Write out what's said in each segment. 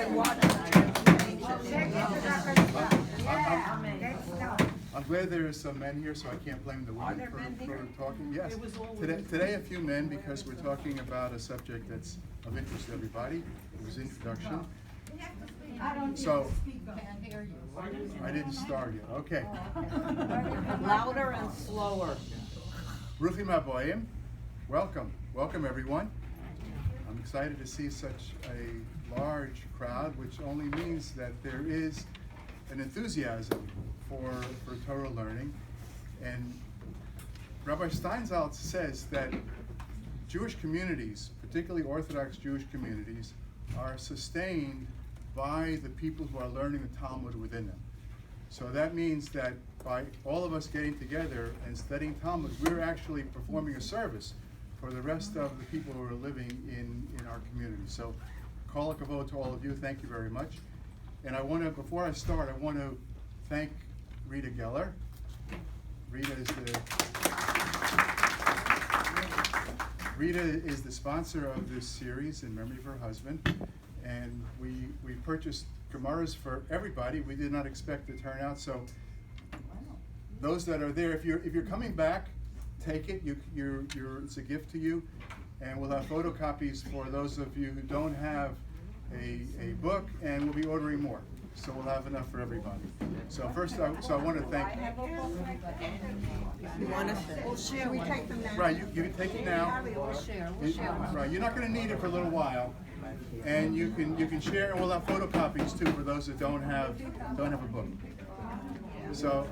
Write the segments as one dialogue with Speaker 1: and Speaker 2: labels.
Speaker 1: I'm glad there are some men here, so I can't blame the women for talking. Yes, today a few men, because we're talking about a subject that's of interest to everybody. It was introduction. So, I didn't start yet. Okay.
Speaker 2: Louder and slower.
Speaker 1: Ruthie Maboyim, welcome everyone. I'm excited to see such a large crowd, which only means that there is an enthusiasm for Torah learning. And Rabbi Steinsaltz says that Jewish communities, particularly Orthodox Jewish communities, are sustained by the people who are learning the Talmud within them. So that means that by all of us getting together and studying Talmud, we're actually performing a service for the rest of the people who are living in our community. So, kol hakavod to all of you. Thank you very much. And before I start, I want to thank Rita Geller. Rita is the sponsor of this series in memory of her husband. And we purchased Gemaras for everybody. We did not expect the turnout. So those that are there, if you're coming back, take it. It's a gift to you. And we'll have photocopies for those of you who don't have a book, and we'll be ordering more. So we'll have enough for everybody. So first, I want to thank.
Speaker 2: You want to share? We'll share. We take them now.
Speaker 1: Right, you can take it now.
Speaker 2: We'll share.
Speaker 1: Right, you're not going to need it for a little while, and you can share, and we'll have photocopies too for those that don't have a book. So,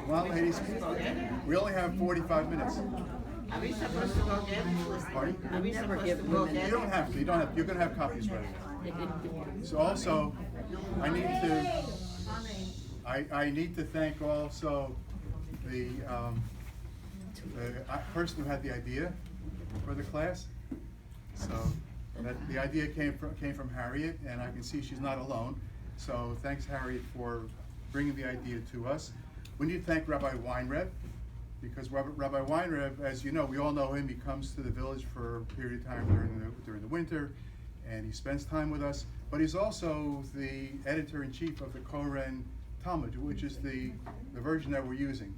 Speaker 1: well, ladies, we only have 45 minutes.
Speaker 3: Are we supposed to go get it?
Speaker 1: Pardon?
Speaker 2: Are we never give women?
Speaker 1: You don't have to. You're going to have copies ready. So also, I need to thank also the person who had the idea for the class. So the idea came from Harriet, and I can see she's not alone. So thanks, Harriet, for bringing the idea to us. We need to thank Rabbi Weinreb, because Rabbi Weinreb, as you know, we all know him. He comes to the village for a period of time during the winter, and he spends time with us. But he's also the editor-in-chief of the Koren Talmud, which is the version that we're using.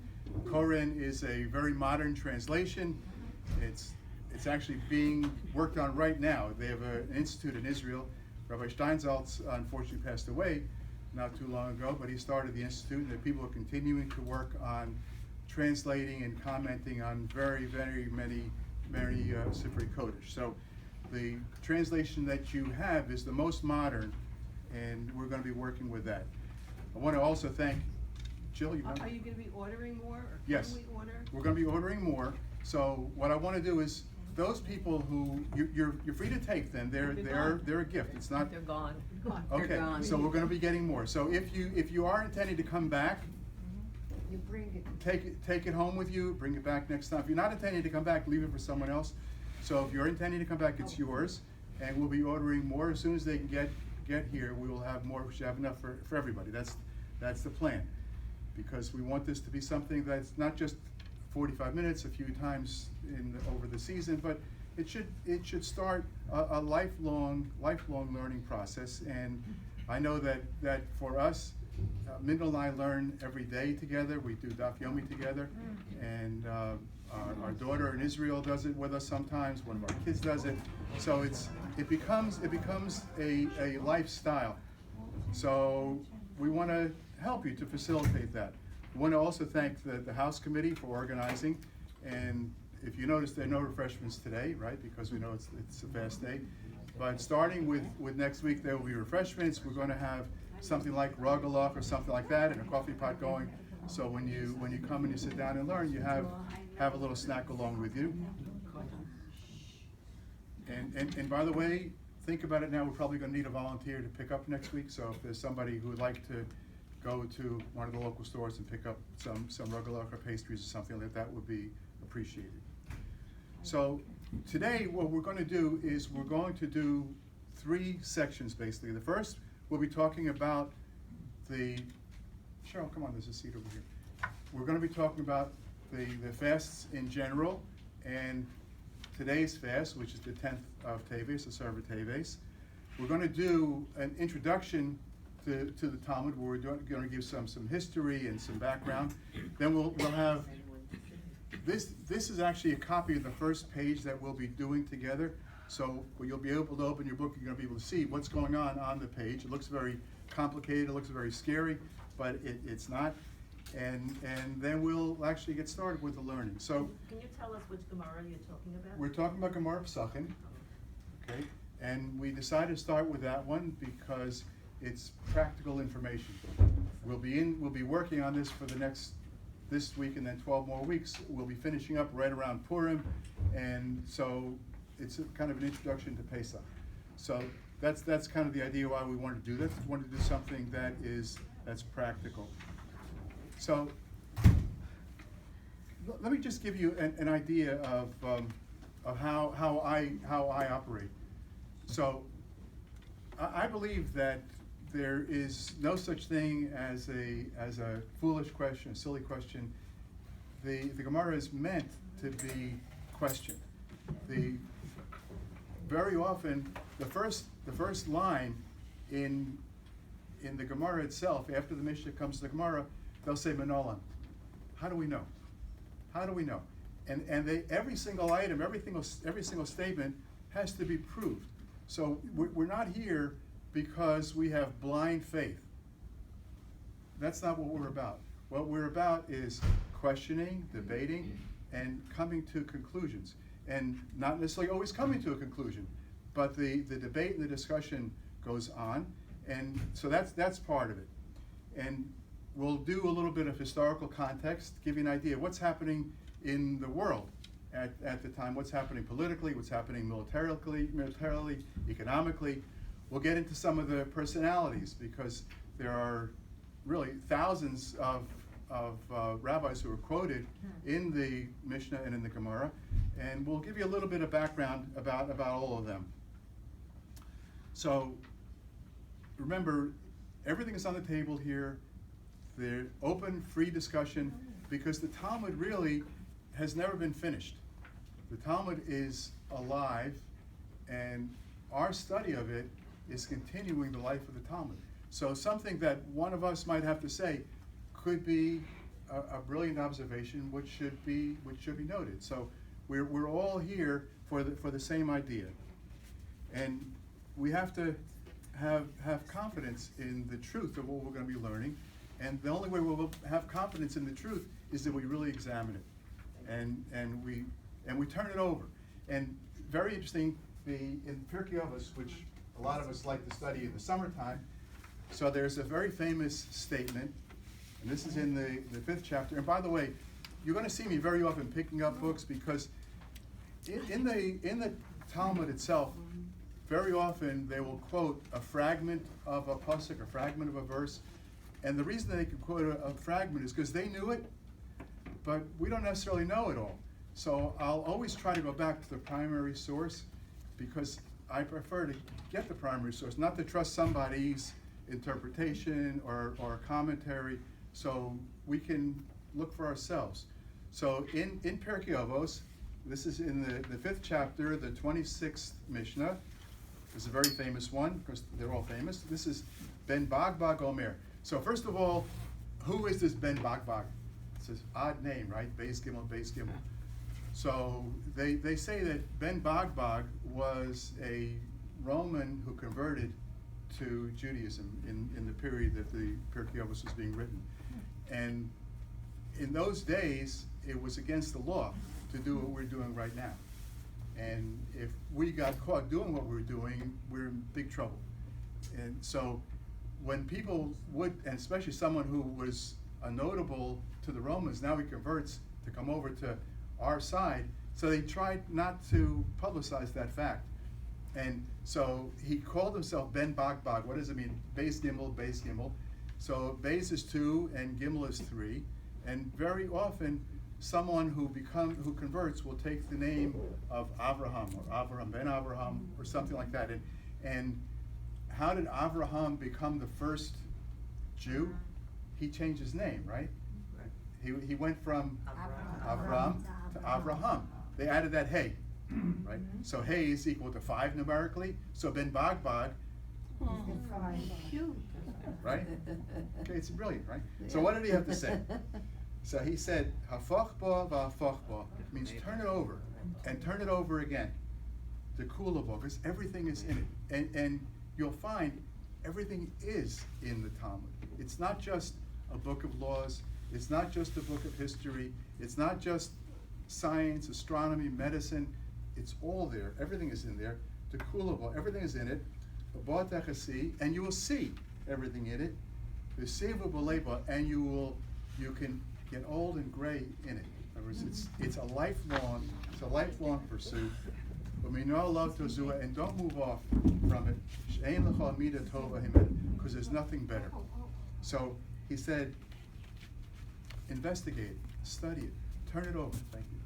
Speaker 1: Koren is a very modern translation. It's actually being worked on right now. They have an institute in Israel. Rabbi Steinsaltz unfortunately passed away not too long ago, but he started the institute, and the people are continuing to work on translating and commenting on very, very many Sifrei Kodesh. So the translation that you have is the most modern, and we're going to be working with that. I want to also thank Jill.
Speaker 4: Are you going to be ordering more? Or
Speaker 1: yes,
Speaker 4: can we order?
Speaker 1: We're going to be ordering more. So what I want to do is those people who you're free to take them. They're a gift. It's not.
Speaker 2: They're gone.
Speaker 1: Okay.
Speaker 2: They're gone.
Speaker 1: So we're going to be getting more. So if you are intending to come back,
Speaker 4: You bring it.
Speaker 1: take it home with you. Bring it back next time. If you're not intending to come back, leave it for someone else. So if you're intending to come back, it's yours, and we'll be ordering more as soon as they can get here. We will have more. We should have enough for everybody. That's the plan, because we want this to be something that's not just 45 minutes a few times over the season, but it should start a lifelong learning process. And I know that for us, Mindel and I learn every day together. We do Daf Yomi together, and our daughter in Israel does it with us sometimes. One of our kids does it. So it becomes a lifestyle. So we want to help you to facilitate that. We want to also thank the House Committee for organizing. And if you notice, there are no refreshments today, right? Because we know it's a fast day. But starting with next week, there will be refreshments. We're going to have something like rogalach or something like that, and a coffee pot going. So when you come and you sit down and learn, you have a little snack along with you. And by the way, think about it now. We're probably going to need a volunteer to pick up next week. So if there's somebody who would like to go to one of the local stores and pick up some rogalach or pastries or something like that, would be appreciated. So today, what we're going to do is we're going to do 3 sections basically. The first, we'll be talking about Cheryl, come on, there's a seat over here. We're going to be talking about the fasts in general, and today's fast, which is the 10th of Teves, the Server Teves. We're going to do an introduction to the Talmud, where we're going to give some history and some background. Then we'll have this. This is actually a copy of the first page that we'll be doing together. So you'll be able to open your book. You're going to be able to see what's going on the page. It looks very complicated. It looks very scary, but it's not. And then we'll actually get started with the learning. So
Speaker 3: Can you tell us which Gemara you're talking about?
Speaker 1: we're talking about Gemara Pesachim, okay? And we decided to start with that one because it's practical information. We'll be working on this for this week and then 12 more weeks. We'll be finishing up right around Purim, and so it's kind of an introduction to Pesach. So that's kind of the idea why we wanted to do this. We wanted to do something that's practical. So let me just give you an idea of how I operate. So I believe that there is no such thing as a foolish question, a silly question. The Gemara is meant to be questioned. Very often the first line in the Gemara itself, after the Mishnah comes to the Gemara, they'll say Manolan. How do we know? How do we know? And every single item, every single statement has to be proved. So we're not here because we have blind faith. That's not what we're about. What we're about is questioning, debating, and coming to conclusions. And not necessarily always coming to a conclusion, but the debate and the discussion goes on. And so that's part of it. And we'll do a little bit of historical context, give you an idea of what's happening in the world at the time, what's happening politically, what's happening militarily, economically. We'll get into some of the personalities because there are really thousands of rabbis who are quoted in the Mishnah and in the Gemara, and we'll give you a little bit of background about all of them. So remember, everything is on the table here. They're open, free discussion, because the Talmud really has never been finished. The Talmud is alive, and our study of it is continuing the life of the Talmud. So something that one of us might have to say could be a brilliant observation, which should be noted. So we're all here for the same idea, and we have to have confidence in the truth of what we're going to be learning. And the only way we'll have confidence in the truth is that we really examine it, and we turn it over. And very interesting, in Pirkei Avos, which a lot of us like to study in the summertime. So there's a very famous statement, and this is in the 5th chapter. And by the way, you're going to see me very often picking up books because in the Talmud itself, very often they will quote a fragment of a pasuk, a fragment of a verse. And the reason they can quote a fragment is because they knew it, but we don't necessarily know it all. So I'll always try to go back to the primary source because I prefer to get the primary source, not to trust somebody's interpretation or commentary, so we can look for ourselves. So in Pirkei Avos, this is in the 5th chapter, the 26th Mishnah. This is a very famous one because they're all famous. This is Ben Bagbag Omer. So first of all, who is this Ben Bagbag? It's an odd name, right? Beis Gimel, Beis Gimel. So they say that Ben Bagbag was a Roman who converted to Judaism in the period that the Pirkei Avos was being written. And in those days, it was against the law to do what we're doing right now. And if we got caught doing what we're doing, we're in big trouble. And so when people would, and especially someone who was a notable to the Romans, now he converts to come over to our side, so they tried not to publicize that fact. And so he called himself Ben Bagbag. What does it mean? Beis Gimel, Beis Gimel. So Beis is 2 and Gimel is 3. And very often, someone who converts will take the name of Avraham or Avraham ben Avraham or something like that. And how did Avraham become the first Jew? He changed his name, right? He went from Avram to Avraham. They added that hey. right? So hey is equal to 5 numerically, so ben bagbag, right? Okay, it's brilliant, right? So what did he have to say? So he said, hafach ba v'hafach ba, means turn it over, and turn it over again. The kula ba, because everything is in it. And you'll find everything is in the Talmud. It's not just a book of laws, it's not just a book of history, it's not just science, astronomy, medicine, it's all there. Everything is in there. The kula ba, everything is in it. And you will see everything in it. The seva b'leiba, and you can get old and gray in it. In other words, it's a lifelong pursuit. But we know love tozua, and don't move off from it. She'ein lecha mida tova himet, because there's nothing better. So he said, investigate it, study it, turn it over. Thank you.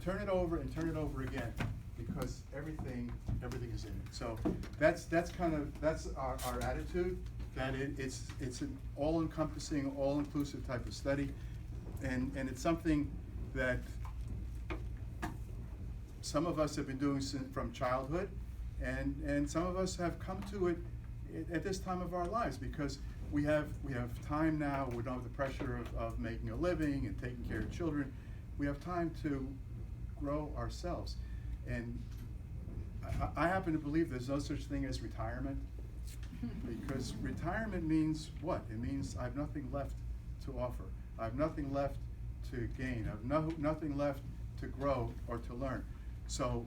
Speaker 1: Turn it over and turn it over again, because everything is in it. So that's our attitude. That it's an all-encompassing, all-inclusive type of study, and it's something that some of us have been doing from childhood, and some of us have come to it at this time of our lives, because we have time now. We don't have the pressure of making a living and taking care of children. We have time to grow ourselves, and I happen to believe there's no such thing as retirement, because retirement means what? It means I have nothing left to offer. I have nothing left to gain. I have nothing left to grow or to learn. So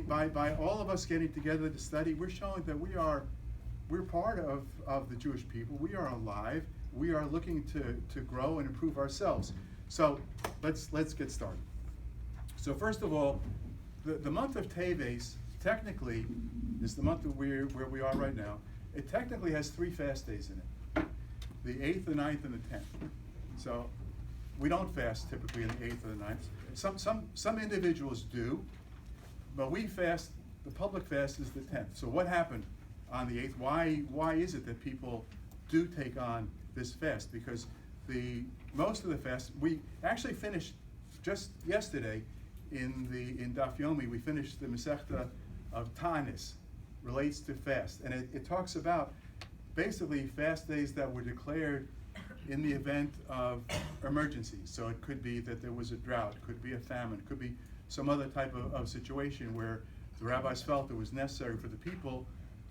Speaker 1: by all of us getting together to study, we're showing that we're part of the Jewish people. We are alive. We are looking to grow and improve ourselves. So let's get started. So first of all, the month of Teves technically is the month where we are right now. It technically has 3 fast days in it: the 8th, the 9th, and the 10th. So we don't fast typically on the 8th or the 9th. Some individuals do, but we fast. The public fast is the 10th. So what happened on the 8th? Why is it that people do take on this fast? Because most of the fast, we actually finished just yesterday in Daf Yomi. We finished the Masechta of Tanis, relates to fast, and it talks about basically fast days that were declared in the event of emergencies. So it could be that there was a drought, it could be a famine, it could be some other type of situation where the rabbis felt it was necessary for the people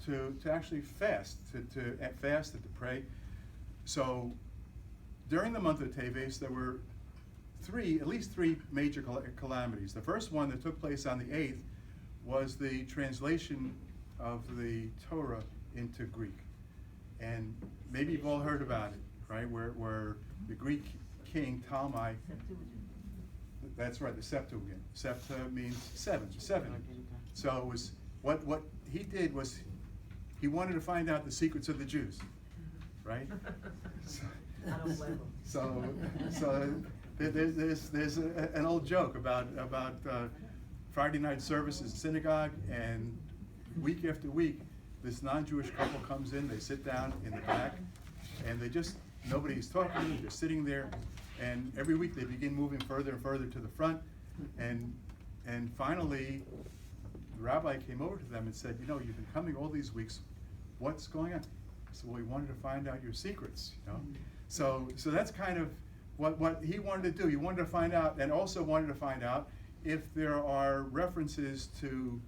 Speaker 1: to actually fast, to fast and to pray. So during the month of Teves, there were at least three major calamities. The first one that took place on the 8th was the translation of the Torah into Greek. And maybe you've all heard about it, right? Where the Greek king Talmud, that's right, the Septuagint. Septa means 7. So it was what he did was he wanted to find out the secrets of the Jews, right? So there's an old joke about Friday night services in synagogue, and week after week, this non-Jewish couple comes in, they sit down in the back, and nobody's talking, they're sitting there, and every week they begin moving further and further to the front, and finally, the rabbi came over to them and said, you've been coming all these weeks, what's going on? I said, well, we wanted to find out your secrets, So that's kind of what he wanted to do. He wanted to find out, and also wanted to find out if there are references to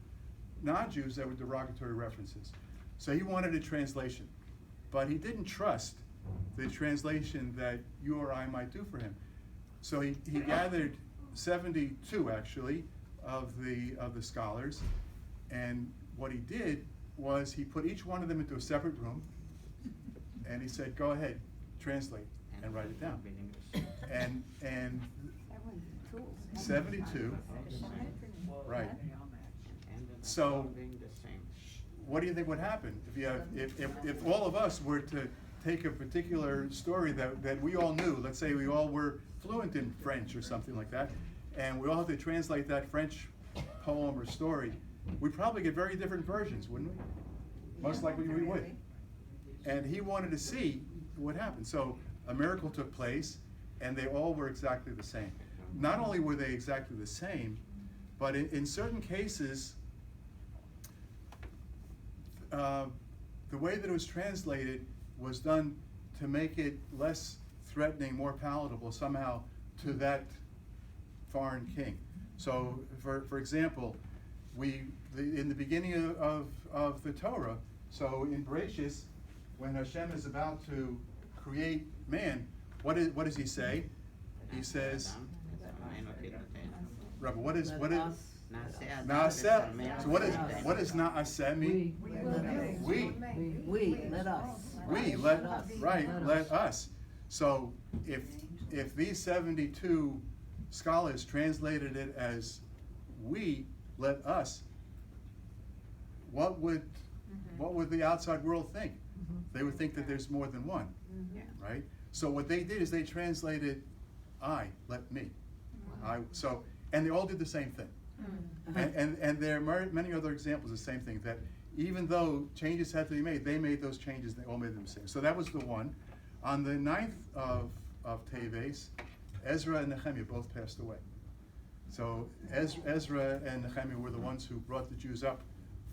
Speaker 1: non-Jews that were derogatory references. So he wanted a translation, but he didn't trust the translation that you or I might do for him. So he gathered 72 actually of the scholars, and what he did was he put each one of them into a separate room, and he said, go ahead, translate and write it down. And 72, right. So what do you think would happen if all of us were to take a particular story that we all knew, let's say we all were fluent in French or something like that, and we all had to translate that French poem or story, we'd probably get very different versions, wouldn't we? Most likely we would. And he wanted to see what happened. So a miracle took place, and they all were exactly the same. Not only were they exactly the same, But in certain cases, the way that it was translated was done to make it less threatening, more palatable somehow to that foreign king. So, for example, in the beginning of the Torah, so in Bereshis, when Hashem is about to create man, what does he say? He says, Rabbi, what is Naaseh? So what does Naaseh mean?
Speaker 2: We, let us.
Speaker 1: We, let us. So if these 72 scholars translated it as we, let us, what would the outside world think? They would think that there's more than one, right? So what they did is they translated I, let me. And they all did the same thing. And there are many other examples of the same thing, that even though changes had to be made, they made those changes, they all made them the same. So that was the one. On the 9th of Teves, Ezra and Nehemiah both passed away. So Ezra and Nehemiah were the ones who brought the Jews up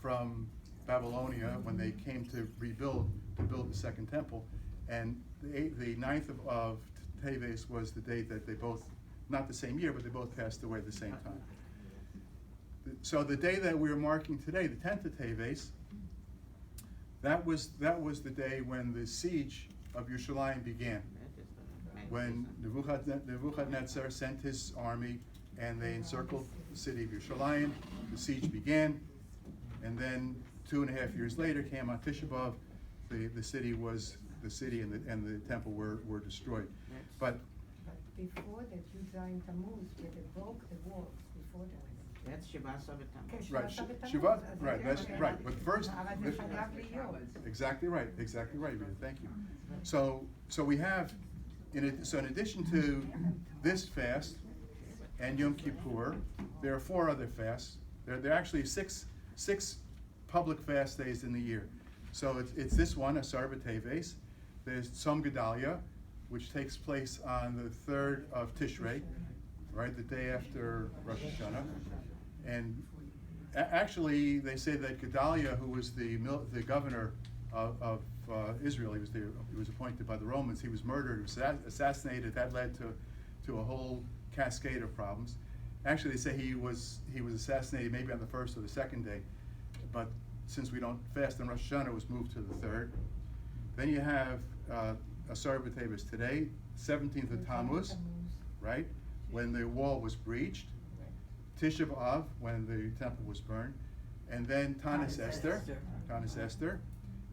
Speaker 1: from Babylonia when they came to build the second temple. And the 9th of Teves was the day that they both, not the same year, but they both passed away at the same time. So the day that we're marking today, the 10th of Teves, that was the day when the siege of Yerushalayim began. When Nebuchadnezzar sent his army and they encircled the city of Yerushalayim, the siege began, and then 2.5 years later came on Tisha B'Av, the city and the temple were destroyed. But
Speaker 4: before that, you joined Tammuz, where they broke the walls before that.
Speaker 5: That's Shabbat Sabbath.
Speaker 1: right, Shiva, right, that's right. But first, exactly right, Rita, thank you. So we have, in addition to this fast and Yom Kippur, there are 4 other fasts. There are actually six public fast days in the year. So it's this one, Asar B'Teves. There's Tzom Gedalia, which takes place on the 3rd of Tishrei, right, the day after Rosh Hashanah. And actually, they say that Gedalia, who was the governor of Israel, he was appointed by the Romans. He was murdered, he was assassinated. That led to a whole cascade of problems. Actually, they say he was assassinated maybe on the 1st or the 2nd day, but since we don't fast on Rosh Hashanah, it was moved to the 3rd. Then you have Asar B'Teves today, 17th of Tammuz, right, when the wall was breached. Tisha B'Av, when the temple was burned, and then Tanis Esther,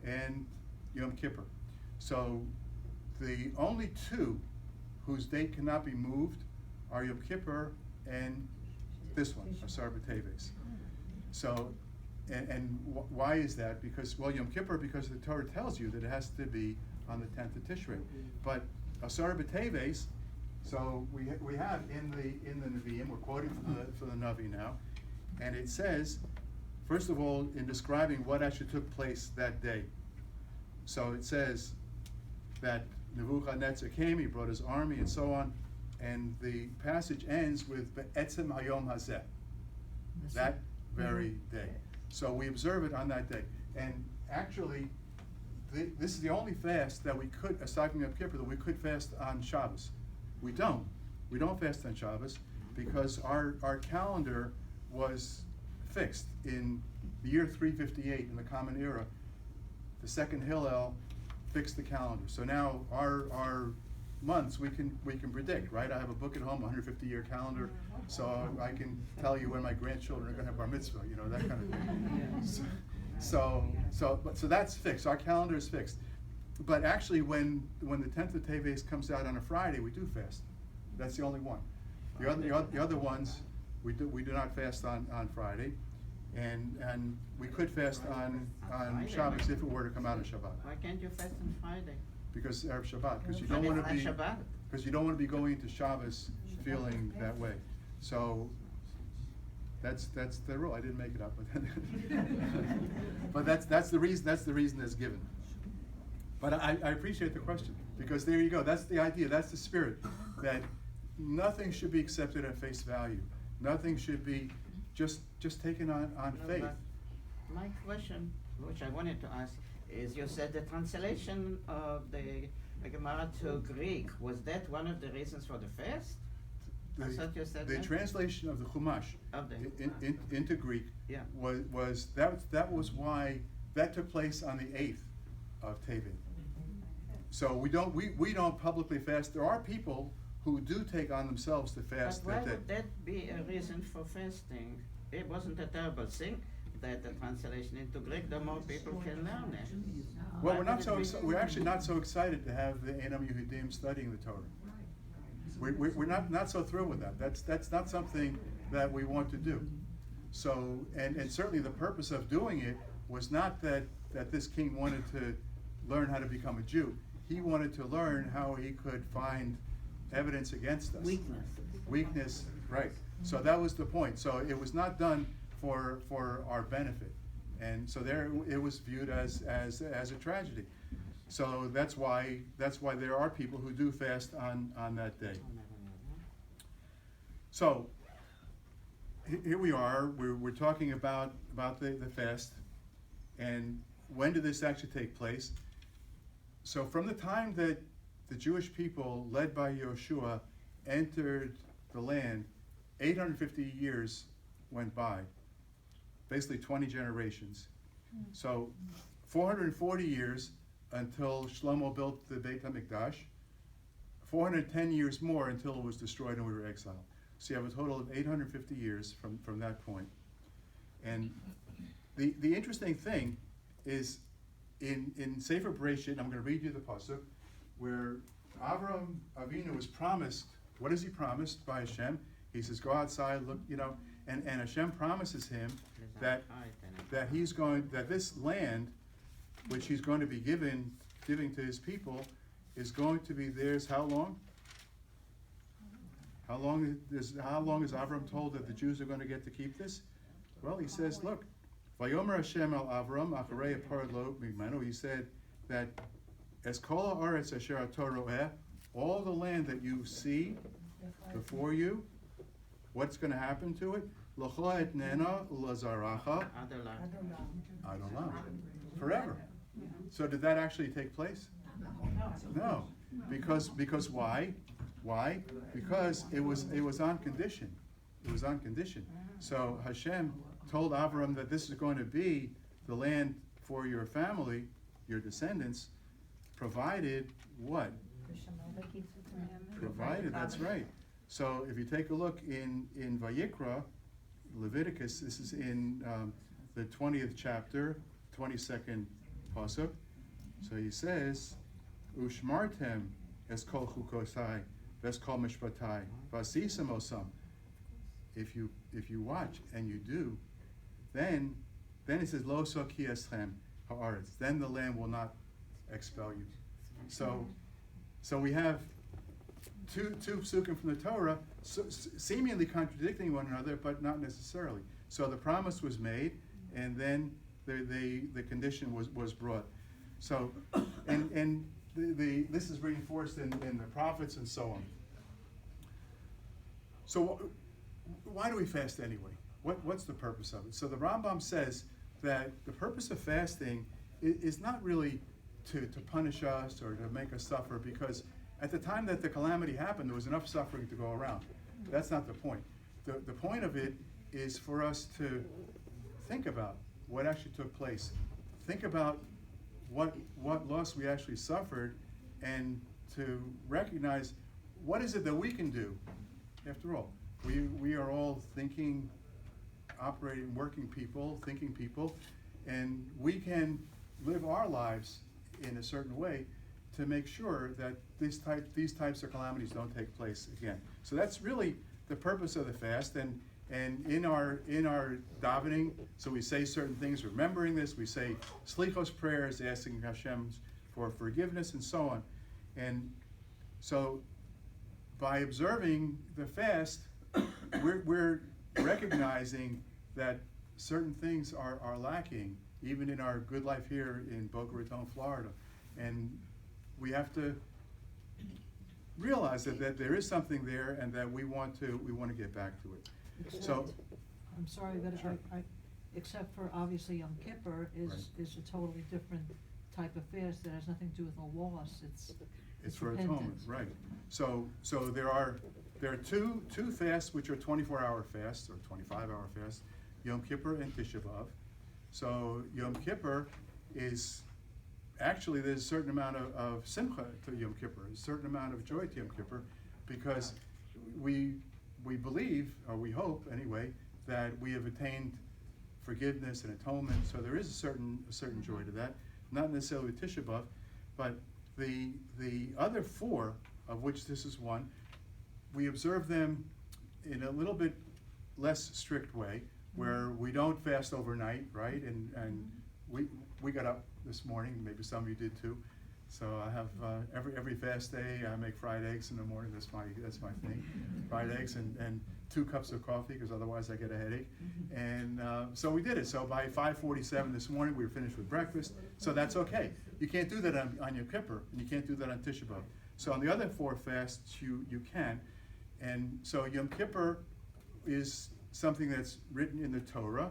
Speaker 1: and Yom Kippur. So the only 2 whose date cannot be moved are Yom Kippur and this one, Asar B'Teves. So, why is that? Because, well, Yom Kippur, because the Torah tells you that it has to be on the 10th of Tishrei. But Asar B'Teves, so we have in the Nevi'im, we're quoting from the Navi now, and it says, first of all, in describing what actually took place that day. So it says that Nebuchadnezzar came, he brought his army and so on, and the passage ends with Be'etzem Hayom Hazeh, that very day. So we observe it on that day. And actually, this is the only fast that we could, aside from Yom Kippur, that we could fast on Shabbos. We don't fast on Shabbos because our calendar was fixed in the year 358 in the Common Era. The second Hillel fixed the calendar. So now our months we can predict, right? I have a book at home, 150-year calendar, so I can tell you when my grandchildren are going to have bar mitzvah, that kind of thing. So that's fixed. Our calendar is fixed. But actually, when the 10th of Teves comes out on a Friday, we do fast. That's the only one. The other ones, we do not fast on Friday, and we could fast on Shabbos if it were to come out on Shabbat.
Speaker 5: Why can't you fast on Friday?
Speaker 1: Because Erev Shabbat, because you don't want to be going into Shabbos feeling that way. So that's the rule. I didn't make it up, but that's the reason. That's the reason that's given. But I appreciate the question, because there you go. That's the idea. That's the spirit, that nothing should be accepted at face value. Nothing should be just taken on
Speaker 5: No,
Speaker 1: faith.
Speaker 5: but my question, which I wanted to ask, is you said the translation of the Gemara to Greek, was that one of the reasons for the fast? I thought you said
Speaker 1: The
Speaker 5: that.
Speaker 1: translation of the Chumash
Speaker 5: Of the
Speaker 1: into Greek
Speaker 5: Yeah.
Speaker 1: was that was why that took place on the 8th of Tevet. So we don't publicly fast. There are people who do take on themselves to
Speaker 5: But
Speaker 1: fast
Speaker 5: why
Speaker 1: that day.
Speaker 5: would that be a reason for fasting? It wasn't a terrible thing that the translation into Greek, the more people can learn it.
Speaker 1: Well,
Speaker 5: Why would it be-
Speaker 1: we're actually not so excited to have the Enam Yehudim studying the Torah. We're not so thrilled with that. That's not something that we want to do. So, and certainly the purpose of doing it was not that this king wanted to learn how to become a Jew. He wanted to learn how he could find evidence against us. Weakness, right. So that was the point. So it was not done for our benefit. And so there, it was viewed as a tragedy. So that's why there are people who do fast on that day. So here we are. We're talking about the fast, and when did this actually take place? So from the time that the Jewish people, led by Yoshua, entered the land, 850 years went by, basically 20 generations. So 440 years until Shlomo built the Beit HaMikdash, 410 years more until it was destroyed and we were exiled. So you have a total of 850 years from that point. And the interesting thing is in Sefer Bereshit, and I'm going to read you the pasuk, where Avram Avinu was promised, what is he promised by Hashem? He says, go outside, look, and Hashem promises him that this land, which he's going to be giving to his people, is going to be theirs. How long? How long is Avram told that the Jews are going to get to keep this? Well, he says, look, Vayomer Hashem al Avram acharei aparad lo mimenu. He said that es kol haaretz asher ato roeh, all the land that you see before you, what's going to happen to it? L'cho etnena ulazaracha adolam, forever. So did that actually take place? No, because why? Why? Because it was on condition. It was on condition. So Hashem told Avram that this is going to be the land for your family, your descendants, provided what? Provided, that's right. So if you take a look in Vayikra, Leviticus, this is in the 20th chapter, 22nd pasuk. So he says, Ushmartem es kol chukosai, ves kol mishpatai, vasisem osam. If you watch and you do, then it says lo soki eschem haaretz. Then the land will not expel you. So we have two psukim from the Torah, seemingly contradicting one another, but not necessarily. So the promise was made, and then the condition was brought. So, and this is reinforced in the prophets and so on. So why do we fast anyway? What's the purpose of it? So the Rambam says that the purpose of fasting is not really to punish us or to make us suffer, because at the time that the calamity happened, there was enough suffering to go around. That's not the point. The point of it is for us to think about what actually took place. Think about what loss we actually suffered, and to recognize what is it that we can do. After all, we are all thinking, operating, working people, thinking people, and we can live our lives in a certain way to make sure that these types of calamities don't take place again. So that's really the purpose of the fast. And in our davening, so we say certain things, remembering this. We say slichos prayers, asking Hashem for forgiveness, and so on. And so by observing the fast, we're recognizing that certain things are lacking, even in our good life here in Boca Raton, Florida. And we have to realize that there is something there, and that we want to get back to it. So,
Speaker 6: I'm sorry, but
Speaker 1: Sure.
Speaker 6: except for obviously Yom Kippur is
Speaker 1: Right.
Speaker 6: a totally different type of fast that has nothing to do with a loss,
Speaker 1: It's for atonement,
Speaker 6: repentance.
Speaker 1: right. So there are two fasts which are 24-hour fasts or 25-hour fasts, Yom Kippur and Tisha B'Av. So Yom Kippur is, actually there's a certain amount of simcha to Yom Kippur, a certain amount of joy to Yom Kippur, because we believe, or we hope anyway, that we have attained forgiveness and atonement, so there is a certain joy to that. Not necessarily with Tisha B'Av, but the other four, of which this is one, we observe them in a little bit less strict way, where we don't fast overnight, right? And we got up this morning, maybe some of you did too. So I have every fast day I make fried eggs in the morning. That's my thing, fried eggs and 2 cups of coffee, because otherwise I get a headache. And so we did it. So by 5:47 this morning we were finished with breakfast. So that's okay. You can't do that on Yom Kippur, and you can't do that on Tisha B'Av. So on the other 4 fasts you can. And so Yom Kippur is something that's written in the Torah.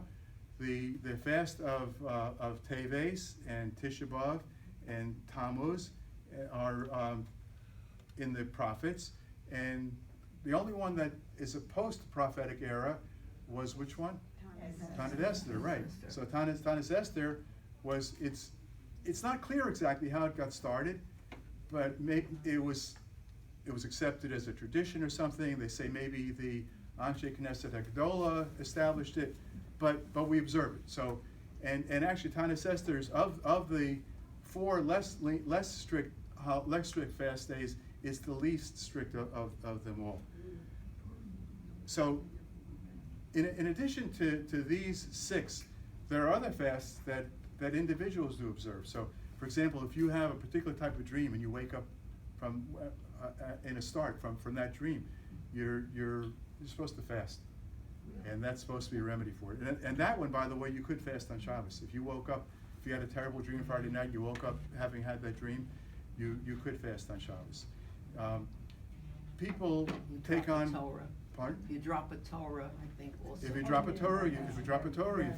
Speaker 1: The fast of Teves and Tisha B'Av and Tammuz are in the prophets, and the only one that is a post-prophetic era was which one? Tanis Esther, right. So Tanis Esther was, it's not clear exactly how it got started, but maybe it was accepted as a tradition or something. They say maybe the Anshe Knesset HaGedolah established it, but we observe it. So, and actually Tanis Esther's of the 4 less strict fast days is the least strict of them all. So, in addition to these 6, there are other fasts that individuals do observe. So, for example, if you have a particular type of dream and you wake up from in a start from that dream, you're supposed to fast, and that's supposed to be a remedy for it. And that one, by the way, you could fast on Shabbos. If you woke up, if you had a terrible dream Friday night, you woke up having had that dream, you could fast on Shabbos. People take on. Pardon?
Speaker 2: If you drop a Torah, I think also.
Speaker 1: If you drop a Torah, you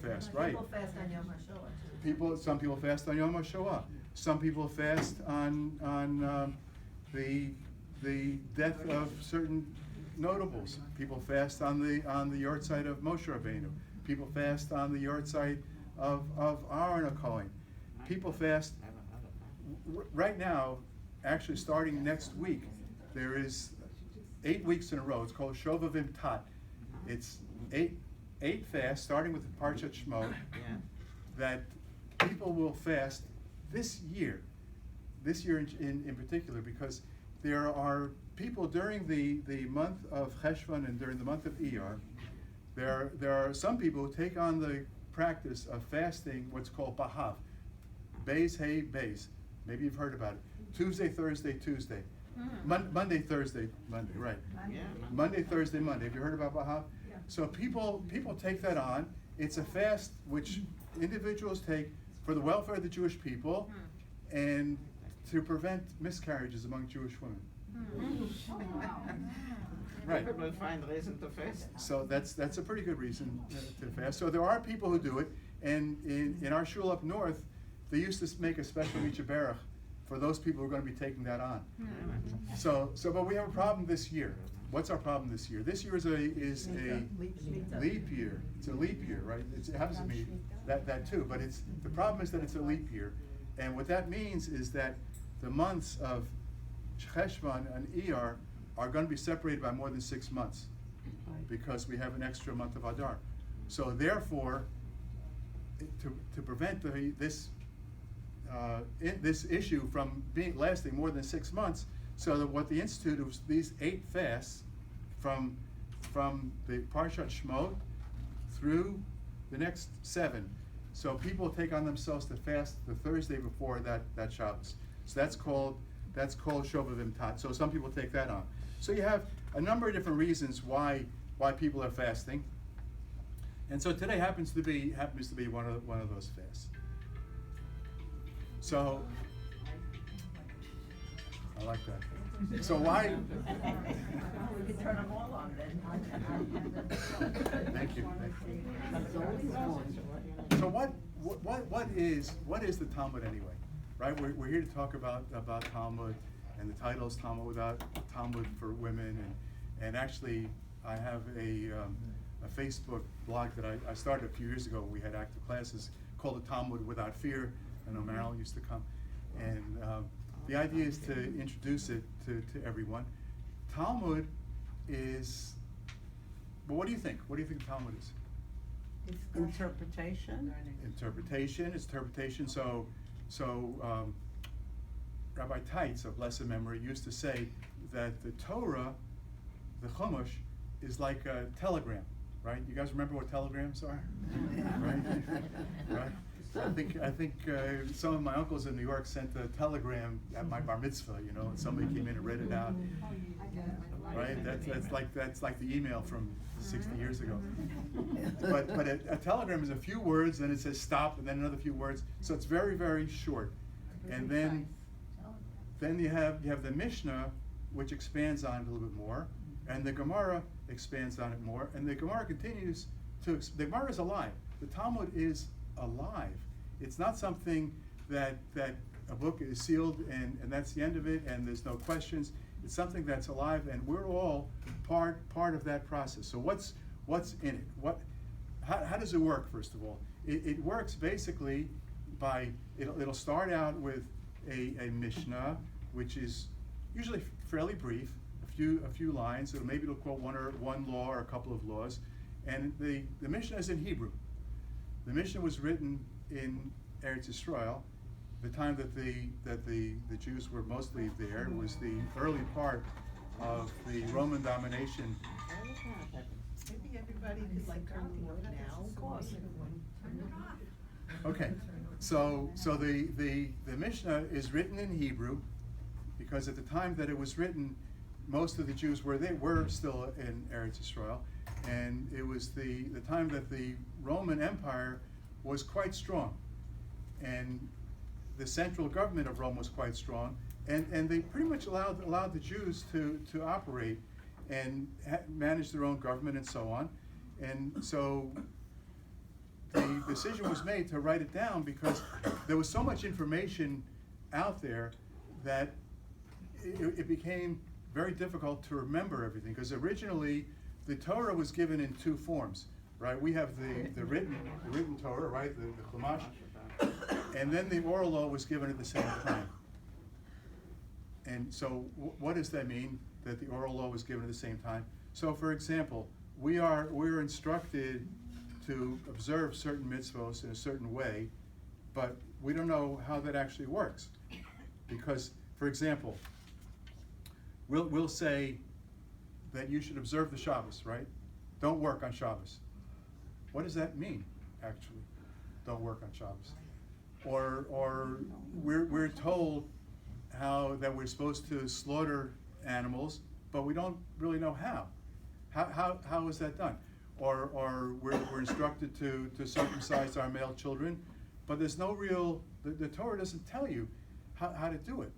Speaker 1: fast, right?
Speaker 3: People fast on Yom HaShoah too.
Speaker 1: Some people fast on Yom HaShoah. Some people fast on the death of certain notables. People fast on the yahrzeit of Moshe Rabbeinu. People fast on the yahrzeit of Aaron HaKohen. People fast right now. Actually, starting next week, there is 8 weeks in a row. It's called Shovavim Tat. It's eight fasts, starting with the Parshat Shemot, that people will fast this year in particular, because there are people during the month of Cheshvan and during the month of Iyar. There are some people who take on the practice of fasting, what's called Bahav, Beis Hey Beis. Maybe you've heard about it. Tuesday, Thursday, Tuesday. Monday, Thursday, Monday, right.
Speaker 5: Yeah.
Speaker 1: Monday, Thursday, Monday. Have you heard about Bahav?
Speaker 4: Yeah.
Speaker 1: So people take that on. It's a fast which individuals take for the welfare of the Jewish people and to prevent miscarriages among Jewish women. Right.
Speaker 5: People will find reason to fast.
Speaker 1: So that's a pretty good reason to fast. So there are people who do it, and in our shul up north, they used to make a special Mitzvah for those people who are going to be taking that on. But we have a problem this year. What's our problem this year? This year is a leap year. It's a leap year, right? It happens to be that too, but the problem is that it's a leap year, and what that means is that the months of Cheshvan and Iyar are going to be separated by more than 6 months, because we have an extra month of Adar. So therefore, to prevent this issue from lasting more than 6 months, so that what the Institute was these 8 fasts from the Parshat Shemot through the next 7. So people take on themselves to fast the Thursday before that Shabbos. So that's called Shovavim Tat. So some people take that on. So you have a number of different reasons why people are fasting. And so today happens to be one of those fasts. So I like that. So why?
Speaker 3: We could turn them all on then.
Speaker 1: Thank you.
Speaker 2: There's always one.
Speaker 1: So what is the Talmud anyway? Right? We're here to talk about Talmud, and the title is Talmud for Women, and actually I have a Facebook blog that I started a few years ago. We had active classes called the Talmud Without Fear. I know Marilyn used to come, and the idea is to introduce it to everyone. Talmud is, well, what do you think? What do you think Talmud is?
Speaker 2: Interpretation?
Speaker 1: Interpretation. So Rabbi Teitz of blessed memory used to say that the Torah, the Chumash, is like a telegram, right? You guys remember what telegrams are? Right? Right? I think some of my uncles in New York sent a telegram at my bar mitzvah, you know, and somebody came in and read it out. Right? That's like the email from 60 years ago. But a telegram is a few words, and it says stop, and then another few words. So it's very, very short. And then you have the Mishnah, which expands on it a little bit more, and the Gemara expands on it more, and the Gemara continues to. The Gemara is alive. The Talmud is alive. It's not something that a book is sealed and that's the end of it, and there's no questions. It's something that's alive, and we're all part of that process. So what's in it? How does it work? First of all, it works basically by it'll start out with a Mishnah, which is usually fairly brief, a few lines. So maybe it'll quote one law or a couple of laws, and the Mishnah is in Hebrew. The Mishnah was written in Eretz Yisrael. The time that the Jews were mostly there was the early part of the Roman domination.
Speaker 2: Maybe everybody could like turn the wood now. Of course.
Speaker 1: Okay, so the Mishnah is written in Hebrew because at the time that it was written, most of the Jews were still in Eretz Yisrael, and it was the time that the Roman Empire was quite strong, and the central government of Rome was quite strong, and they pretty much allowed the Jews to operate and manage their own government and so on. And so the decision was made to write it down because there was so much information out there that it became very difficult to remember everything, because originally the Torah was given in two forms, right? We have the written Torah, right, the Chumash, and then the oral law was given at the same time. And so what does that mean, that the oral law was given at the same time? So for example, we're instructed to observe certain mitzvos in a certain way, but we don't know how that actually works. Because, for example, we'll say that you should observe the Shabbos, right? Don't work on Shabbos. What does that mean, actually? Don't work on Shabbos. Or we're told that we're supposed to slaughter animals, but we don't really know how. How is that done? Or we're instructed to circumcise our male children, but there's no real, the Torah doesn't tell you how to do it.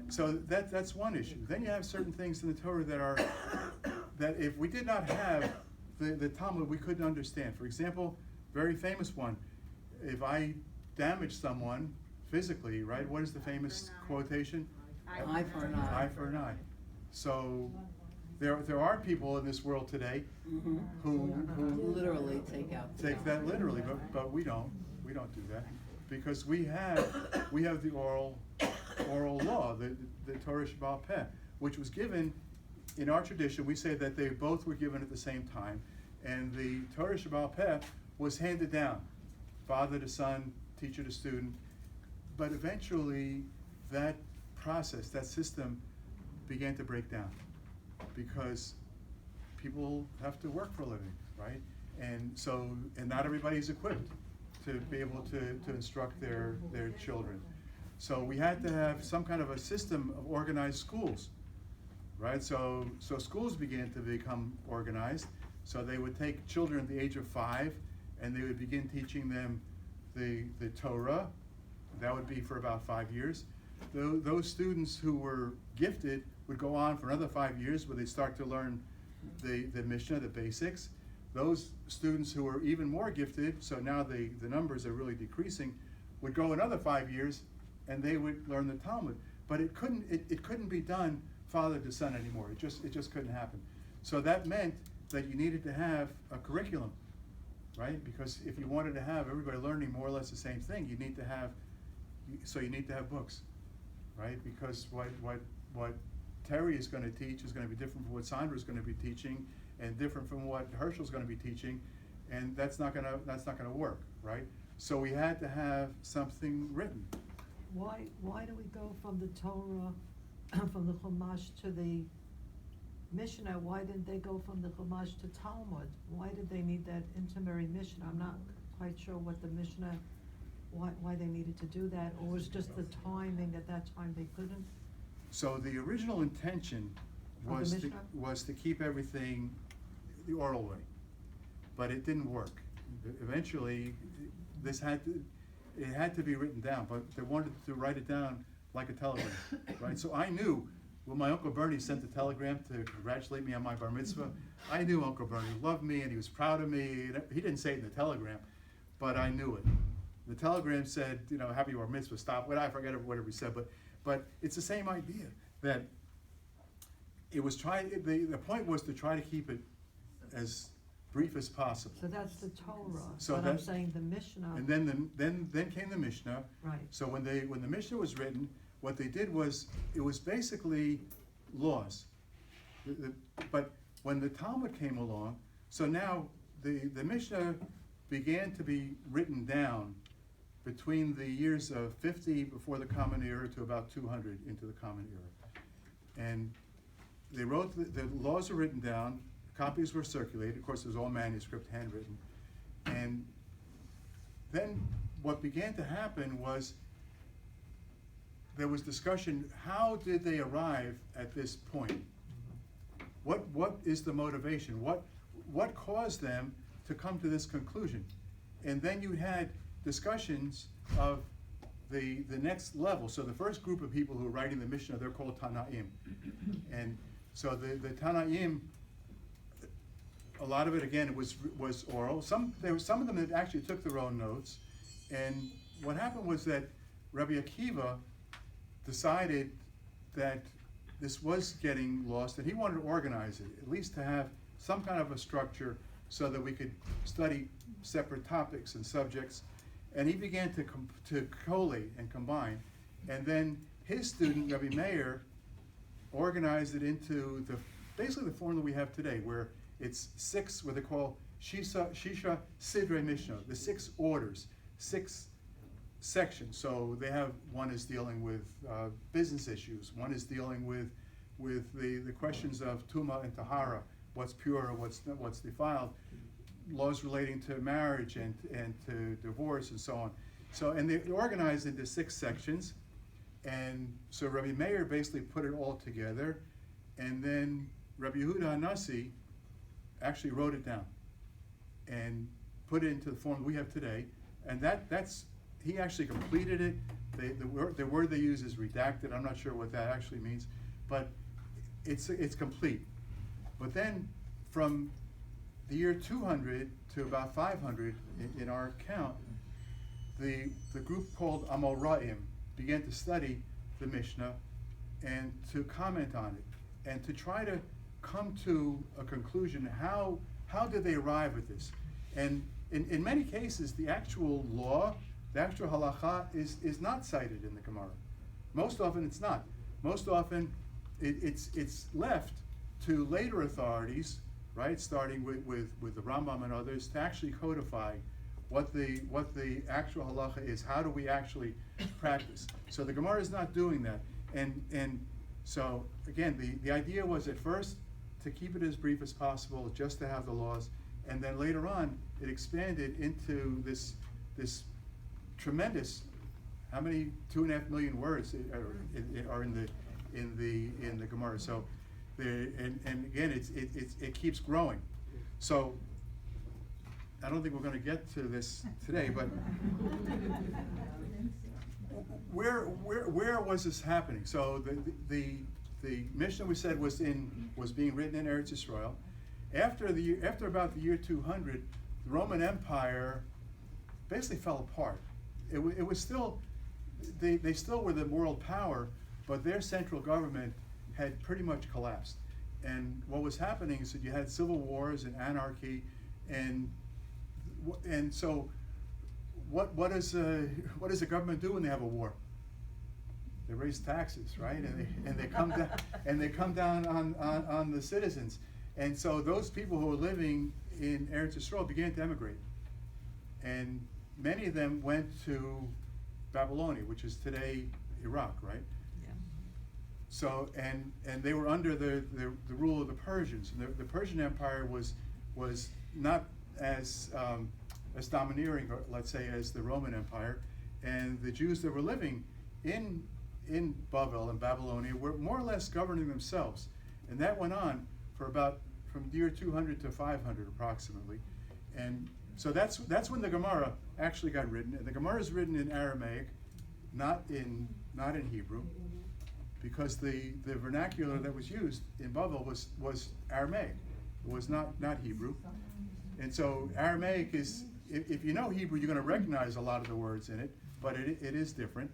Speaker 1: So that's one issue. Then you have certain things in the Torah that if we did not have the Talmud, we couldn't understand. For example, very famous one, if I damage someone physically, right, what is the famous quotation?
Speaker 2: Eye for an eye.
Speaker 1: Eye for an eye. So there are people in this world today who
Speaker 2: Literally take
Speaker 1: that literally, but we don't do that, because we have the oral law, the Torah Shebaal Peh, which was given in our tradition. We say that they both were given at the same time, and the Torah Shebaal Peh was handed down, father to son, teacher to student, but eventually that process, that system, began to break down, because people have to work for a living, right? And not everybody's equipped to be able to instruct their children. So we had to have some kind of a system of organized schools, right? So schools began to become organized. So they would take children at the age of 5, and they would begin teaching them the Torah. That would be for about 5 years. those students who were gifted would go on for another 5 years where they start to learn the Mishnah, the basics. Those students who were even more gifted, so now the numbers are really decreasing, would go another 5 years and they would learn the Talmud. But it couldn't be done father to son anymore. It just couldn't happen. So that meant that you needed to have a curriculum, right? Because if you wanted to have everybody learning more or less the same thing, you need to have books, right? Because what Terry is going to teach is going to be different from what Sandra is going to be teaching, and different from what Herschel's going to be teaching, and that's not going to work, right? So we had to have something written.
Speaker 6: Why do we go from the Torah, from the Chumash to the Mishnah? Why didn't they go from the Chumash to Talmud? Why did they need that intermediary Mishnah? I'm not quite sure what the Mishnah, why they needed to do that, or was just the timing at that time they couldn't?
Speaker 1: So the original intention
Speaker 6: Of the
Speaker 1: was
Speaker 6: Mishnah?
Speaker 1: was to keep everything the oral way, but it didn't work. Eventually, it had to be written down, but they wanted to write it down like a telegram, right? So I knew when my Uncle Bernie sent the telegram to congratulate me on my bar mitzvah, I knew Uncle Bernie loved me and he was proud of me. He didn't say it in the telegram, but I knew it. The telegram said, happy bar mitzvah, stop. I forget whatever he said, but it's the same idea that it was the point was to try to keep it as brief as possible.
Speaker 6: So that's the Torah,
Speaker 1: So
Speaker 6: but I'm
Speaker 1: that-
Speaker 6: saying the Mishnah.
Speaker 1: And then came the Mishnah.
Speaker 6: Right.
Speaker 1: So when the Mishnah was written, what they did was, it was basically laws. But when the Talmud came along, so now the Mishnah began to be written down between the years of 50 before the Common Era to about 200 into the Common Era. And they wrote, the laws were written down, copies were circulated, of course it was all manuscript, handwritten. And then what began to happen was there was discussion, how did they arrive at this point? What is the motivation? What caused them to come to this conclusion? And then you had discussions of the next level. So the first group of people who are writing the Mishnah, they're called Tanaim. And so the Tanaim, a lot of it again was oral. There were some of them that actually took their own notes. And what happened was that Rabbi Akiva decided that this was getting lost, and he wanted to organize it, at least to have some kind of a structure so that we could study separate topics and subjects. And he began to collate and combine. And then his student, Rabbi Meir, organized it into basically the form that we have today, where it's 6, what they call Shisha Sidrei Mishnah, the 6 orders, 6 sections. So they have, one is dealing with business issues, one is dealing with the questions of Tuma and Tahara, what's pure and what's defiled, laws relating to marriage and to divorce and so on. So, and they're organized into 6 sections. And so Rabbi Meir basically put it all together, and then Rabbi Yehuda HaNasi actually wrote it down and put it into the form we have today. And that's he actually completed it. The word they use is redacted. I'm not sure what that actually means, but it's complete. But then from the year 200 to about 500 in our count, the group called Amoraim began to study the Mishnah and to comment on it and to try to come to a conclusion. How did they arrive at this? And in many cases, the actual law, the actual halacha is not cited in the Gemara. Most often it's not. Most often it's left to later authorities, right, starting with the Rambam and others, to actually codify what the actual halacha is. How do we actually practice? So the Gemara is not doing that. And so again, the idea was at first to keep it as brief as possible, just to have the laws, and then later on it expanded into this tremendous, how many 2.5 million words are in the Gemara. So and again it keeps growing. So I don't think we're going to get to this today, but where was this happening? So the Mishnah we said was being written in Eretz Yisrael. After about the year 200, the Roman Empire basically fell apart. It was still, they still were the world power, but their central government had pretty much collapsed. And what was happening is that you had civil wars and anarchy, and so what does the government do when they have a war? They raise taxes, right? And they come down on the citizens. And so those people who were living in Eretz Yisrael began to emigrate, and many of them went to Babylonia, which is today Iraq, right?
Speaker 6: Yeah.
Speaker 1: So and they were under the rule of the Persians. And the Persian Empire was not as domineering, let's say, as the Roman Empire, and the Jews that were living in Bavel and Babylonia were more or less governing themselves, and that went on for about from year 200 to 500 approximately, and so that's when the Gemara actually got written. And the Gemara is written in Aramaic, not in Hebrew, because the vernacular that was used in Bavel was Aramaic. It was not Hebrew, and so Aramaic is, if you know Hebrew, you're going to recognize a lot of the words in it, but it is different.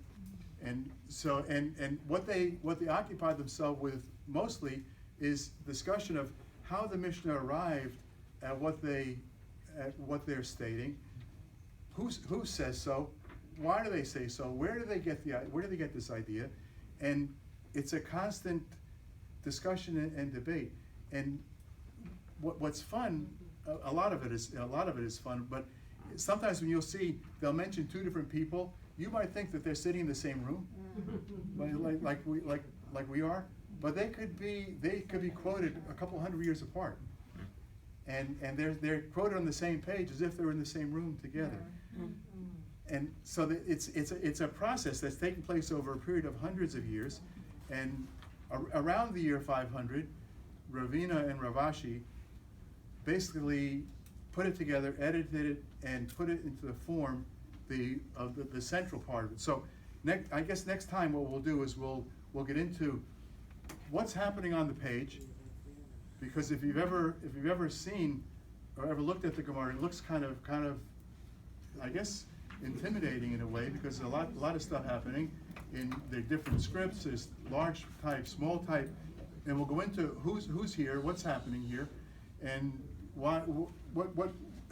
Speaker 1: And so, and what they occupied themselves with mostly is discussion of how the Mishnah arrived at what they're stating, who says so, why do they say so, where do they get this idea, and it's a constant discussion and debate. And what's fun, a lot of it is fun, but sometimes when you'll see they'll mention two different people, you might think that they're sitting in the same room, like we are, but they could be quoted a couple hundred years apart, and they're quoted on the same page as if they were in the same room together. And so it's a process that's taking place over a period of hundreds of years, and around the year 500, Ravina and Ravashi basically put it together, edited it, and put it into the form of the central part of it. So I guess next time what we'll do is we'll get into what's happening on the page, because if you've ever seen or ever looked at the Gemara, it looks kind of I guess intimidating in a way, because there's a lot of stuff happening in the different scripts. There's large type, small type, and we'll go into who's here, what's happening here, and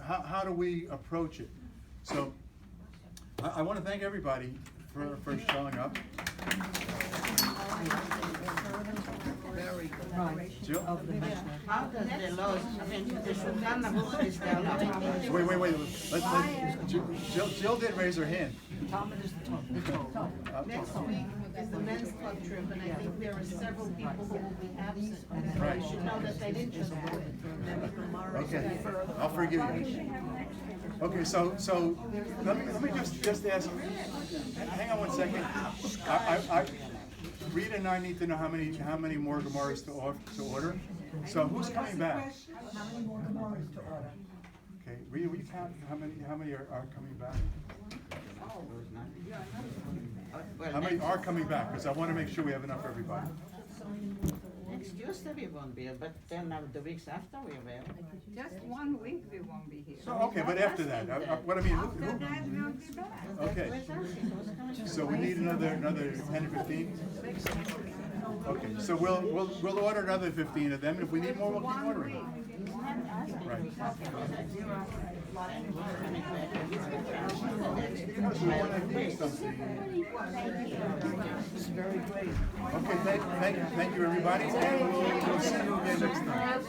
Speaker 1: how do we approach it. So I want to thank everybody for showing up.
Speaker 2: Very good.
Speaker 6: Right.
Speaker 1: Jill?
Speaker 6: Of the Mishnah.
Speaker 5: How does the laws, I mean, the Shulchan Aruch is down now.
Speaker 1: Wait. Jill did raise her hand.
Speaker 6: Talmud is the Torah.
Speaker 2: Next week is the men's club trip, and I think there are several people who will be absent. And
Speaker 1: Right.
Speaker 2: I should know that they didn't just do it. Maybe tomorrow.
Speaker 1: Okay, I'll forgive you. Okay, so let me just ask. Hang on one second. Rita and I need to know how many more Gemaras to order. So who's coming back?
Speaker 4: How many more Gemaras to order?
Speaker 1: Okay, Rita, will you count how many are coming back? How many are coming back? Because I want to make sure we have enough for everybody.
Speaker 5: Next Tuesday we won't be here, but then the weeks after we will.
Speaker 3: Just 1 week we won't be here.
Speaker 1: So okay, but after that, what I mean,
Speaker 3: After that, we'll be back.
Speaker 1: okay. So we need another 10 or 15. Okay, so we'll order another 15 of them, and if we need more, we'll keep ordering. Right. Because we want to do something.
Speaker 6: It's very great.
Speaker 1: Okay, thank you everybody, and we'll see you again next time.